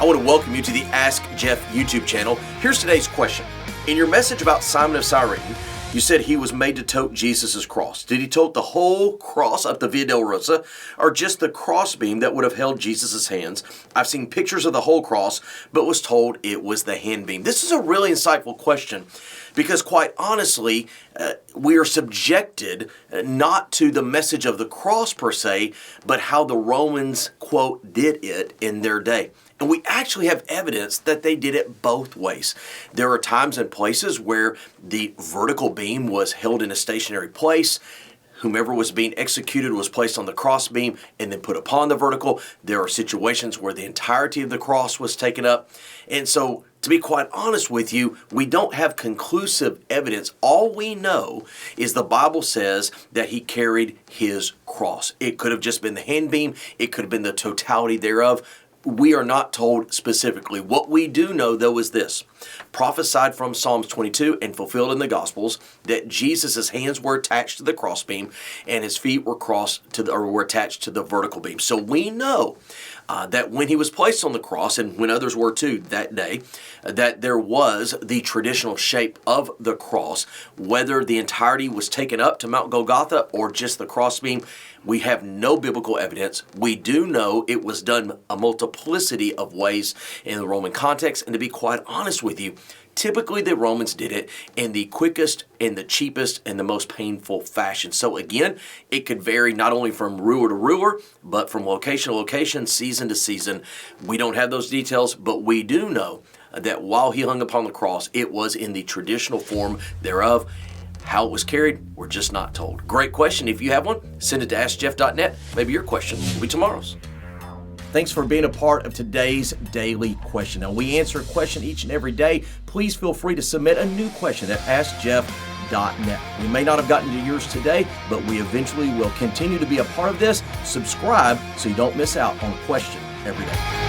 want to welcome you to the Ask Jeff YouTube channel. Here's today's question. In your message about Simon of Cyrene, you said he was made to tote Jesus' cross. Did he tote the whole cross up the Via Dolorosa, or just the crossbeam that would have held Jesus' hands? I've seen pictures of the whole cross, but was told it was the handbeam. This is a really insightful question because, quite honestly, we are subjected not to the message of the cross per se, but how the Romans, quote, did it in their day. And we actually have evidence that they did it both ways. There are times and places where the vertical beam was held in a stationary place. Whomever was being executed was placed on the cross beam and then put upon the vertical. There are situations where the entirety of the cross was taken up. And so, to be quite honest with you, we don't have conclusive evidence. All we know is the Bible says that he carried his cross. It could have just been the handbeam. It could have been the totality thereof. We are not told specifically. What we do know, though, is this. Prophesied from Psalms 22 and fulfilled in the Gospels that Jesus' hands were attached to the crossbeam and his feet were were attached to the vertical beam. So we know that when he was placed on the cross, and when others were too that day, that there was the traditional shape of the cross. Whether the entirety was taken up to Mount Golgotha or just the crossbeam, we have no biblical evidence. We do know it was done a multiplicity of ways in the Roman context, and to be quite honest with you, typically the Romans did it in the quickest and the cheapest and the most painful fashion. So again, it could vary not only from ruler to ruler, but from location to location, season to season. We don't have those details, but we do know that while he hung upon the cross, it was in the traditional form thereof. How it was carried, we're just not told. Great question. If you have one, send it to AskJeff.net. Maybe your question will be tomorrow's. Thanks for being a part of today's daily question. Now, we answer a question each and every day. Please feel free to submit a new question at AskJeff.net. We may not have gotten to yours today, but we eventually will continue to be a part of this. Subscribe so you don't miss out on a question every day.